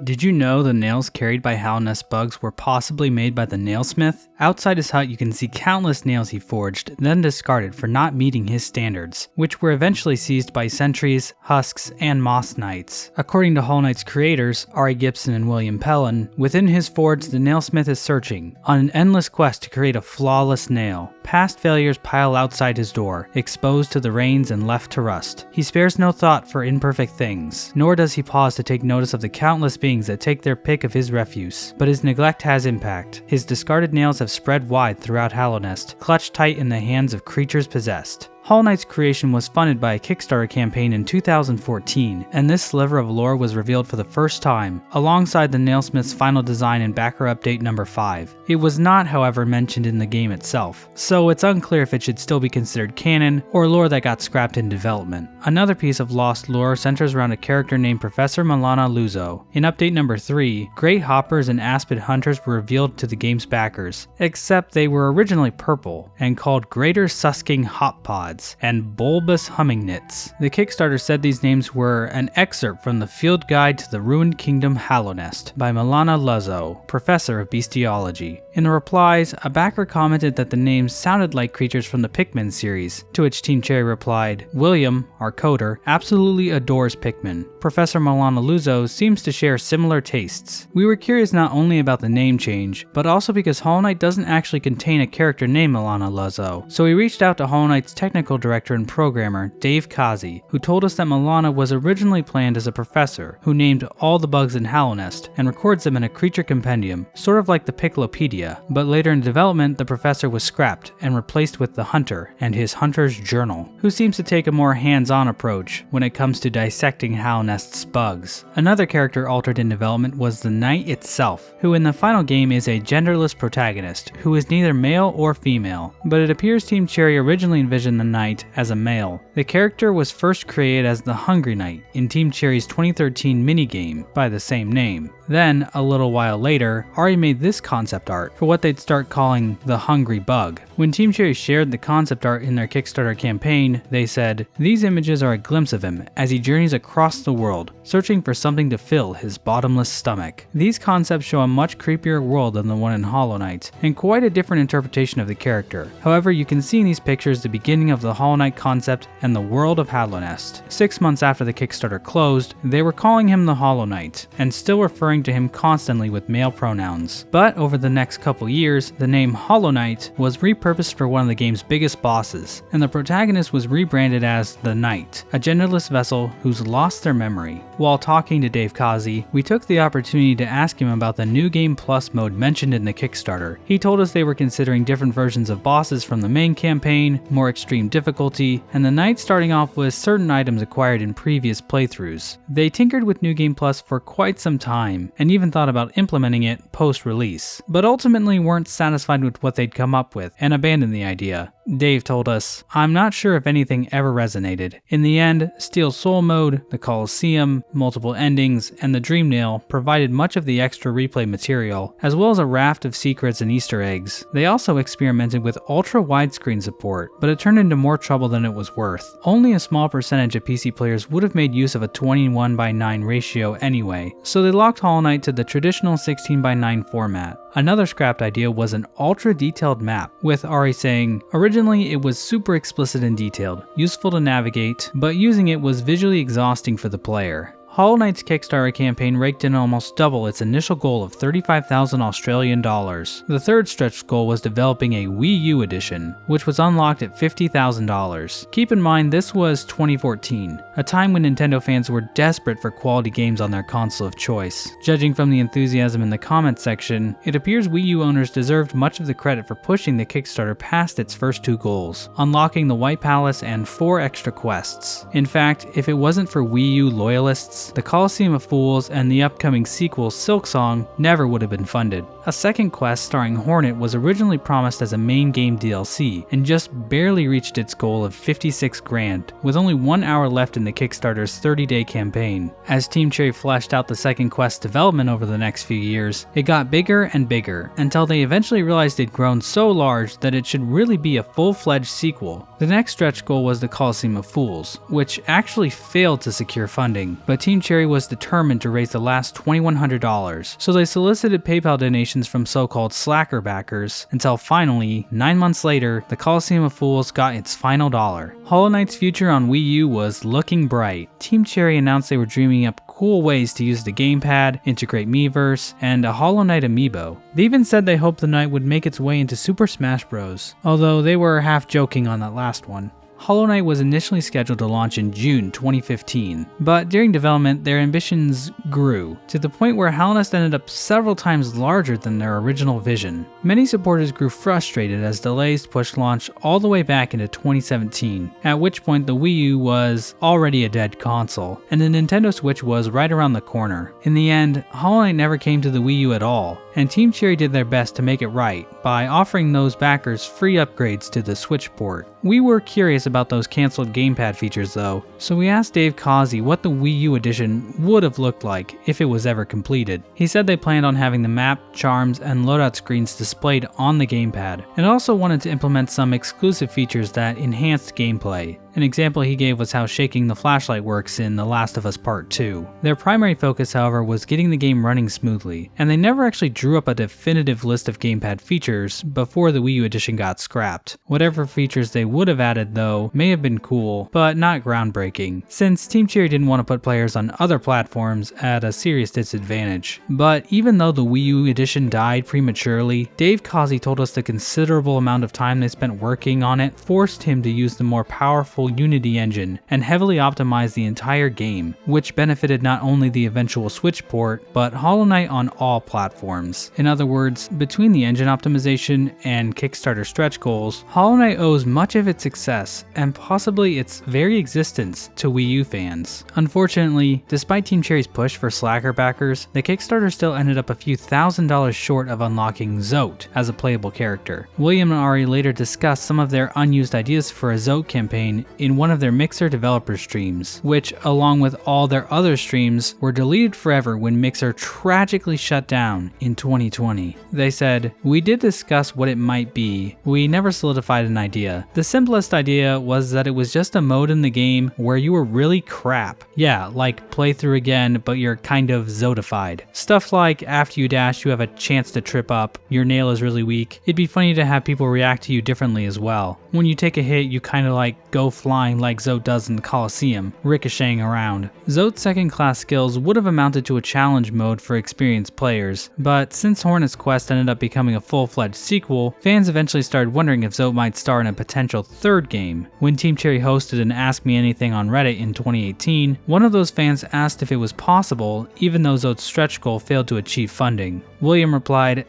Did you know the nails carried by Hallownest bugs were possibly made by the nailsmith? Outside his hut you can see countless nails he forged, then discarded for not meeting his standards, which were eventually seized by sentries, husks, and moss knights. According to Hollow Knight's creators, Ari Gibson and William Pellin, within his forge the nailsmith is searching, on an endless quest to create a flawless nail. Past failures pile outside his door, exposed to the rains and left to rust. He spares no thought for imperfect things, nor does he pause to take notice of the countless beings that take their pick of his refuse. But his neglect has impact. His discarded nails have spread wide throughout Hallownest, clutched tight in the hands of creatures possessed. Hollow Knight's creation was funded by a Kickstarter campaign in 2014, and this sliver of lore was revealed for the first time, alongside the nailsmith's final design in backer update number 5. It was not, however, mentioned in the game itself, so it's unclear if it should still be considered canon, or lore that got scrapped in development. Another piece of lost lore centers around a character named Professor Milana Luzo. In update number 3, great hoppers and aspid hunters were revealed to the game's backers, except they were originally purple, and called Greater Susking Hop Pods and Bulbous Humming Nits. The Kickstarter said these names were an excerpt from the Field Guide to the Ruined Kingdom Hallownest by Milana Luzo, professor of bestiology. In the replies, a backer commented that the names sounded like creatures from the Pikmin series, to which Team Cherry replied, "William, our coder, absolutely adores Pikmin. Professor Milana Luzo seems to share similar tastes." We were curious not only about the name change, but also because Hollow Knight doesn't actually contain a character named Milana Luzo, so we reached out to Hollow Knight's technical director and programmer, Dave Kazi, who told us that Milana was originally planned as a professor who named all the bugs in Hallownest and records them in a creature compendium, sort of like the Piclopedia, but later in development the professor was scrapped and replaced with the hunter and his hunter's journal, who seems to take a more hands-on approach when it comes to dissecting Hallownest's bugs. Another character altered in development was the knight itself, who in the final game is a genderless protagonist who is neither male or female, but it appears Team Cherry originally envisioned the knight as a male. The character was first created as the Hungry Knight in Team Cherry's 2013 minigame by the same name. Then, a little while later, Ari made this concept art for what they'd start calling the Hungry Bug. When Team Cherry shared the concept art in their Kickstarter campaign, they said, "These images are a glimpse of him as he journeys across the world, searching for something to fill his bottomless stomach." These concepts show a much creepier world than the one in Hollow Knight, and quite a different interpretation of the character. However, you can see in these pictures the beginning of the Hollow Knight concept and the world of Hallownest. 6 months after the Kickstarter closed, they were calling him the Hollow Knight, and still referring to him constantly with male pronouns. But over the next couple years, the name Hollow Knight was repurposed for one of the game's biggest bosses, and the protagonist was rebranded as the Knight, a genderless vessel who's lost their memory. While talking to Dave Kazi, we took the opportunity to ask him about the New Game Plus mode mentioned in the Kickstarter. He told us they were considering different versions of bosses from the main campaign, more extreme difficulty, and the Knight starting off with certain items acquired in previous playthroughs. They tinkered with New Game Plus for quite some time, and even thought about implementing it post-release, but ultimately weren't satisfied with what they'd come up with and abandoned the idea. Dave told us, "I'm not sure if anything ever resonated. In the end, Steel Soul mode, the Colosseum, multiple endings, and the Dream Nail provided much of the extra replay material, as well as a raft of secrets and Easter eggs. They also experimented with ultra widescreen support, but it turned into more trouble than it was worth. Only a small percentage of PC players would have made use of a 21:9 ratio anyway, so they locked Hollow Knight to the traditional 16:9 format." Another scrapped idea was an ultra-detailed map, with Ari saying, "Originally it was super explicit and detailed, useful to navigate, but using it was visually exhausting for the player." Hollow Knight's Kickstarter campaign raked in almost double its initial goal of $35,000 Australian dollars. The third stretch goal was developing a Wii U edition, which was unlocked at $50,000. Keep in mind this was 2014, a time when Nintendo fans were desperate for quality games on their console of choice. Judging from the enthusiasm in the comments section, it appears Wii U owners deserved much of the credit for pushing the Kickstarter past its first 2 goals, unlocking the White Palace and 4 extra quests. In fact, if it wasn't for Wii U loyalists, the Colosseum of Fools and the upcoming sequel Silksong never would have been funded. A second quest starring Hornet was originally promised as a main game DLC and just barely reached its goal of $56,000, with only 1 hour left in the the Kickstarter's 30-day campaign. As Team Cherry fleshed out the second quest's development over the next few years, it got bigger and bigger, until they eventually realized it'd grown so large that it should really be a full-fledged sequel. The next stretch goal was the Coliseum of Fools, which actually failed to secure funding, but Team Cherry was determined to raise the last $2,100, so they solicited PayPal donations from so-called slacker backers, until finally, 9 months later, the Coliseum of Fools got its final dollar. Hollow Knight's future on Wii U was looking bright. Team Cherry announced they were dreaming up cool ways to use the gamepad, integrate Miiverse, and a Hollow Knight amiibo. They even said they hoped the Knight would make its way into Super Smash Bros., although they were half joking on that last one. Hollow Knight was initially scheduled to launch in June 2015, but during development their ambitions grew, to the point where Hallownest ended up several times larger than their original vision. Many supporters grew frustrated as delays pushed launch all the way back into 2017, at which point the Wii U was already a dead console, and the Nintendo Switch was right around the corner. In the end, Hollow Knight never came to the Wii U at all, and Team Cherry did their best to make it right by offering those backers free upgrades to the Switch port. We were curious about those cancelled gamepad features though, so we asked Dave Causey what the Wii U edition would have looked like if it was ever completed. He said they planned on having the map, charms, and loadout screens displayed on the gamepad, and also wanted to implement some exclusive features that enhanced gameplay. An example he gave was how shaking the flashlight works in The Last of Us Part 2. Their primary focus, however, was getting the game running smoothly, and they never actually drew up a definitive list of gamepad features before the Wii U edition got scrapped. Whatever features they would have added, though, may have been cool, but not groundbreaking, since Team Cherry didn't want to put players on other platforms at a serious disadvantage. But even though the Wii U edition died prematurely, Dave Causey told us the considerable amount of time they spent working on it forced him to use the more powerful Unity engine and heavily optimize the entire game, which benefited not only the eventual Switch port, but Hollow Knight on all platforms. In other words, between the engine optimization and Kickstarter stretch goals, Hollow Knight owes much of its success, and possibly its very existence, to Wii U fans. Unfortunately, despite Team Cherry's push for slacker backers, the Kickstarter still ended up a few $1,000s short of unlocking Zote as a playable character. William and Ari later discussed some of their unused ideas for a Zote campaign in one of their Mixer developer streams, which, along with all their other streams, were deleted forever when Mixer tragically shut down in 2020. They said, "We did discuss what it might be. We never solidified an idea. The simplest idea was that it was just a mode in the game where you were really crap. Yeah, like play through again, but you're kind of zotified. Stuff like after you dash, you have a chance to trip up, your nail is really weak. It'd be funny to have people react to you differently as well. When you take a hit, you kind of like go flying like Zote does in the Coliseum, ricocheting around." Zote's second class skills would have amounted to a challenge mode for experienced players, but since Hornet's Quest ended up becoming a full-fledged sequel, fans eventually started wondering if Zote might star in a potential third game. When Team Cherry hosted an Ask Me Anything on Reddit in 2018, one of those fans asked if it was possible, even though Zote's stretch goal failed to achieve funding. William replied,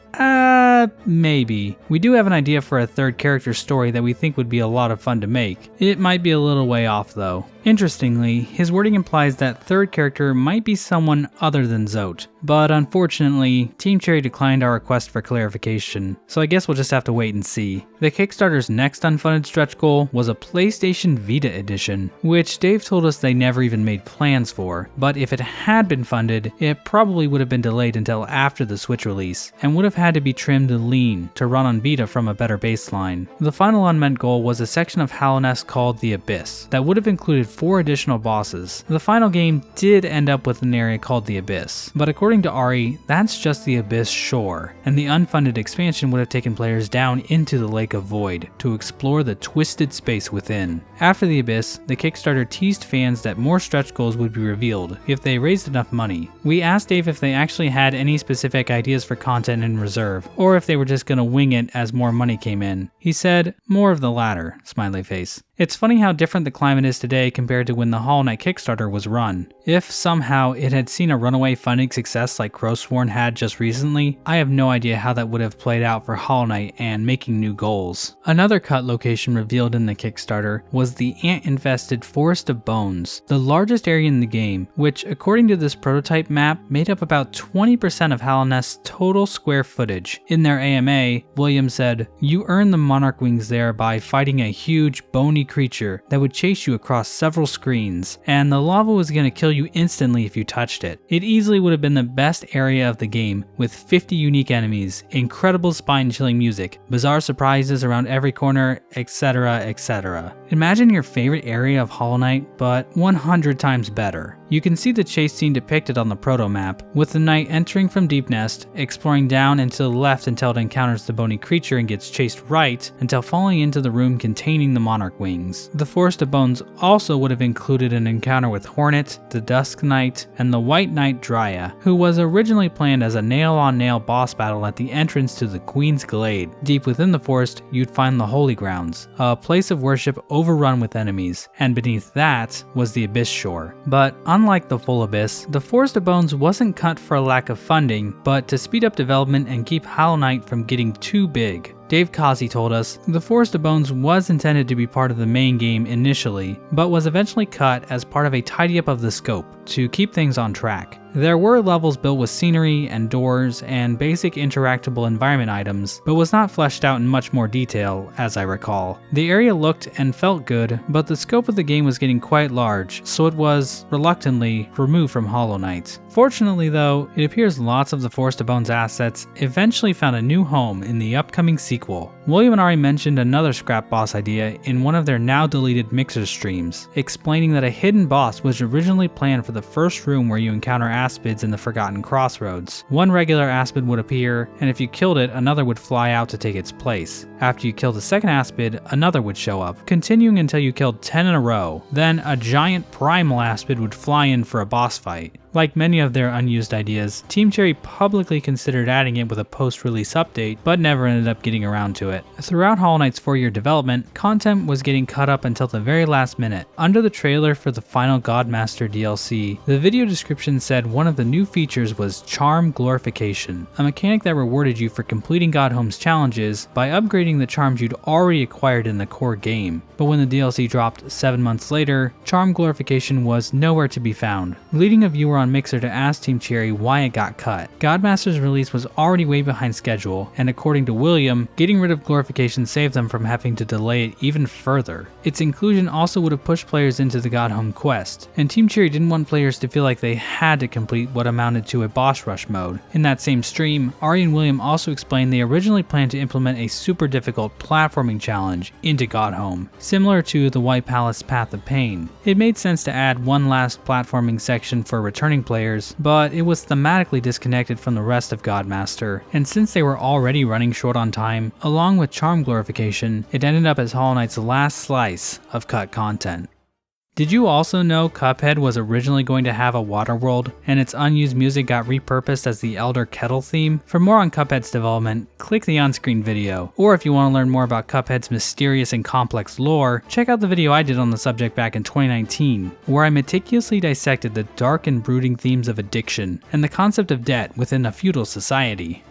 maybe. We do have an idea for a third character story that we think would be a lot of fun to make. It might be a little way off though. Interestingly, his wording implies that third character might be someone other than Zote, but unfortunately, Team Cherry declined our request for clarification, so I guess we'll just have to wait and see. The Kickstarter's next unfunded stretch goal was a PlayStation Vita edition, which Dave told us they never even made plans for, but if it had been funded, it probably would have been delayed until after the Switch release, and would have had to be trimmed lean to run on Vita from a better baseline. The final unmet goal was a section of Hallownest called The Abyss, that would have included 4 additional bosses. The final game did end up with an area called The Abyss, but according to Ari, that's just the Abyss shore, and the unfunded expansion would have taken players down into the Lake of Void to explore the twisted space within. After The Abyss, the Kickstarter teased fans that more stretch goals would be revealed if they raised enough money. We asked Dave if they actually had any specific ideas for content in reserve, or if they were just gonna wing it as more money came in. He said, more of the latter, smiley face. It's funny how different the climate is today compared to when the Hollow Knight Kickstarter was run. If somehow it had seen a runaway funding success like Crowsworn had just recently, I have no idea how that would have played out for Hollow Knight and making new goals. Another cut location revealed in the Kickstarter was the ant-infested Forest of Bones, the largest area in the game, which according to this prototype map made up about 20% of Hallownest's total square footage. In their AMA, Williams said, "You earn the Monarch Wings there by fighting a huge, bony creature that would chase you across several screens, and the lava was going to kill you instantly if you touched it. It easily would have been the best area of the game, with 50 unique enemies, incredible spine-chilling music, bizarre surprises around every corner, etc, etc. Imagine your favorite area of Hollow Knight, but 100 times better. You can see the chase scene depicted on the proto map, with the knight entering from Deep Nest, exploring down and to the left until it encounters the bony creature and gets chased right until falling into the room containing the Monarch Wings. The Forest of Bones also would have included an encounter with Hornet, the Dusk Knight, and the White Knight Dryia, who was originally planned as a nail-on-nail boss battle at the entrance to the Queen's Glade. Deep within the forest, you'd find the Holy Grounds, a place of worship overrun with enemies, and beneath that was the Abyss Shore. But unlike the Full Abyss, the Forest of Bones wasn't cut for a lack of funding, but to speed up development and keep Hollow Knight from getting too big. Dave Causey told us, the Forest of Bones was intended to be part of the main game initially, but was eventually cut as part of a tidy up of the scope to keep things on track. There were levels built with scenery and doors and basic interactable environment items, but was not fleshed out in much more detail, as I recall. The area looked and felt good, but the scope of the game was getting quite large, so it was, reluctantly, removed from Hollow Knight. Fortunately though, it appears lots of the Forest of Bones assets eventually found a new home in the upcoming sequel. William and Ari mentioned another scrap boss idea in one of their now deleted Mixer streams, explaining that a hidden boss was originally planned for the first room where you encounter aspids in the Forgotten Crossroads. One regular aspid would appear, and if you killed it, another would fly out to take its place. After you killed the second aspid, another would show up, continuing until you killed 10 in a row. Then a giant primal aspid would fly in for a boss fight. Like many of their unused ideas, Team Cherry publicly considered adding it with a post-release update, but never ended up getting around to it. Throughout Hollow Knight's 4-year development, content was getting cut up until the very last minute. Under the trailer for the final Godmaster DLC, the video description said one of the new features was Charm Glorification, a mechanic that rewarded you for completing Godhome's challenges by upgrading the charms you'd already acquired in the core game. But when the DLC dropped 7 months later, Charm Glorification was nowhere to be found, leading a viewer on Mixer to ask Team Cherry why it got cut. Godmaster's release was already way behind schedule, and according to William, getting rid of Glorification saved them from having to delay it even further. Its inclusion also would have pushed players into the Godhome quest, and Team Cherry didn't want players to feel like they had to complete what amounted to a boss rush mode. In that same stream, Ari and William also explained they originally planned to implement a super difficult platforming challenge into Godhome, similar to the White Palace Path of Pain. It made sense to add one last platforming section for returning players, but it was thematically disconnected from the rest of Godmaster, and since they were already running short on time, along with Charm Glorification, it ended up as Hollow Knight's last slice of cut content. Did you also know Cuphead was originally going to have a water world, and its unused music got repurposed as the Elder Kettle theme? For more on Cuphead's development, click the on-screen video. Or if you want to learn more about Cuphead's mysterious and complex lore, check out the video I did on the subject back in 2019, where I meticulously dissected the dark and brooding themes of addiction and the concept of debt within a feudal society.